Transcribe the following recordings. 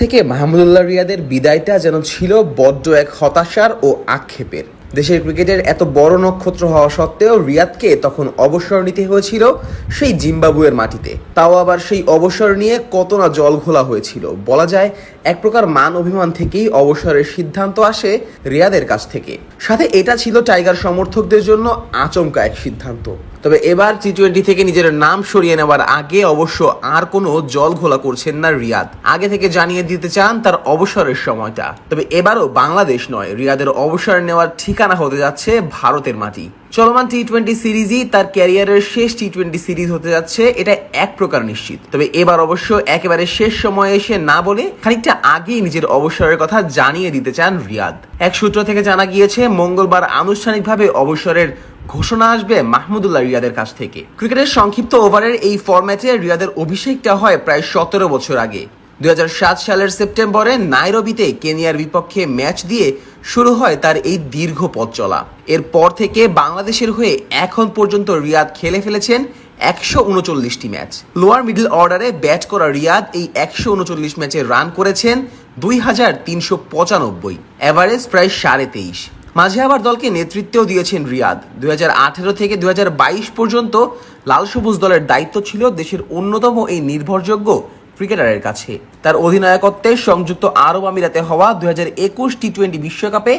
থেকে মাহমুদুল্লাহ রিয়াদের বিদায়টা যেন ছিল বড্ড এক হতাশার ও আক্ষেপের। দেশের ক্রিকেটের এত বড় নক্ষত্র হওয়া সত্ত্বেও রিয়াদকে তখন অবসর নিতে হয়েছিল সেই জিম্বাবুয়ের মাটিতে, তাও আবার সেই অবসর নিয়ে কত না জল ঘোলা হয়েছিল। বলা যায় এক প্রকার মান অভিমান থেকেই অবসরের সিদ্ধান্ত আসে রিয়াদের কাছ থেকে। সাথে এটা ছিল টাইগার সমর্থকদের জন্য আচমকা এক সিদ্ধান্ত। তবে এবার টি-20 থেকে নিজের নাম সরিয়ে নেওয়ার আগে অবশ্য আর কোনো জল ঘোলা করছেন না রিয়াদ। আগে থেকে জানিয়ে দিতে চান তার অবসরের সময়টা। তবে এবারও বাংলাদেশ নয়, রিয়াদের অবসর নেওয়ার ঠিকানা হতে যাচ্ছে ভারতের মাটি। চলমান টি-20 সিরিজই তার ক্যারিয়ারের শেষ টি-20 সিরিজ হতে যাচ্ছে, এটা এক প্রকার নিশ্চিত। তবে এবার অবশ্য একেবারে শেষ সময়ে এসে না বলে খানিকটা আগেই নিজের অবসরের কথা জানিয়ে দিতে চান রিয়াদ। এক সূত্র থেকে জানা গিয়েছে মঙ্গলবার আনুষ্ঠানিকভাবে অবসরের ঘোষণা আসবে মাহমুদুল্লাহ রিয়াদের কাছ থেকে। ক্রিকেটের সংক্ষিপ্ত ওভারের এই ফরম্যাটে রিয়াদের অভিষেকটা হয় প্রায় 17 বছর আগে। 2007 সালের সেপ্টেম্বরে নাইরোবিতে কেনিয়ার বিপক্ষে ম্যাচ দিয়ে শুরু হয় তার এই দীর্ঘ পথ চলা। এরপর থেকে বাংলাদেশের হয়ে এখন পর্যন্ত রিয়াদ খেলে ফেলেছেন 139টি ম্যাচ। লোয়ার মিডল অর্ডারে ব্যাট করা রিয়াদ এই 139 ম্যাচে রান করেছেন 2395, এভারেজ প্রায় 23.5। মাঝে আবার দলকে নেতৃত্বও দিয়েছেন রিয়াদ। 2018 থেকে 2022 পর্যন্ত লাল সবুজ দলের দায়িত্ব ছিল দেশের অন্যতম এই নির্ভরযোগ্য ক্রিকেটারের কাছে। তার অধিনায়কত্বে সংযুক্ত আরব আমিরাতে হওয়া 2021 টি-20 বিশ্বকাপে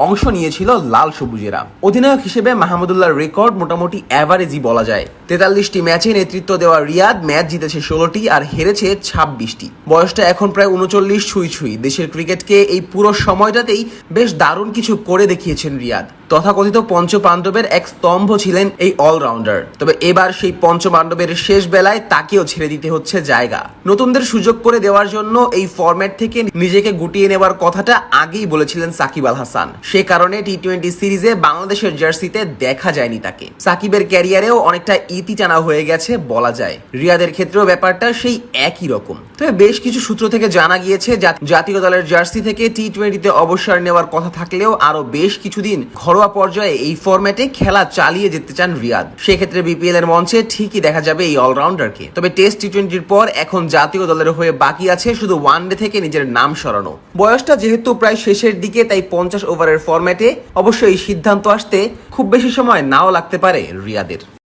অংশ নিয়েছিল লাল সবুজেরা। অধিনায়ক হিসেবে মাহমুদুল্লাহর রেকর্ড মোটামুটি অ্যাভারেজই বলা যায়। 43টি ম্যাচে নেতৃত্ব দেওয়া রিয়াদ ম্যাচ জিতেছে 16টি আর হেরেছে 26টি। বয়সটা এখন প্রায় 39 ছুঁই। দেশের ক্রিকেটকে এই পুরো সময়টাতেই বেশ দারুণ কিছু করে দেখিয়েছেন রিয়াদ। তথাকথিত পঞ্চপাণ্ডবের এক স্তম্ভ ছিলেন এই অলরাউন্ডার। তবে এবার সেই পঞ্চপাণ্ডবের শেষ বেলায় তাকেও ছেড়ে দিতে হচ্ছে জায়গা। নতুনদের সুযোগ করে দেওয়ার জন্য এই ফরম্যাট থেকে নিজেকে গুটিয়ে নেওয়ার কথাটা আগেই বলেছিলেন সাকিব আল হাসান। সে কারণে টি-20 সিরিজে বাংলাদেশের জার্সিতে দেখা যায়নি তাকে। সাকিবের ক্যারিয়ারেও অনেকটা ইতি টানা হয়ে গেছে বলা যায়। রিয়াদের ক্ষেত্রেও ব্যাপারটা সেই একই রকম। তবে বেশ কিছু সূত্র থেকে জানা গিয়েছে জাতীয় দলের জার্সি থেকে টি-20তে অবসর নেওয়ার কথা থাকলেও আরো বেশ কিছুদিন ঘরোয়া পর্যায়ে এই ফরম্যাটে খেলা চালিয়ে যেতে চান রিয়াদ। সেক্ষেত্রে বিপিএল এর মঞ্চে ঠিকই দেখা যাবে এই অলরাউন্ডারকে। তবে টেস্ট টি-20-র পর এখন জাতীয় দলের হয়ে বাকি আছে শুধু ওয়ানডে থেকে নিজের নাম সরানো। বয়সটা যেহেতু প্রায় শেষের দিকে, তাই 50 ওভারের ফরম্যাটে অবশ্যই এই সিদ্ধান্ত আসতে খুব বেশি সময় নাও লাগতে পারে রিয়াদের।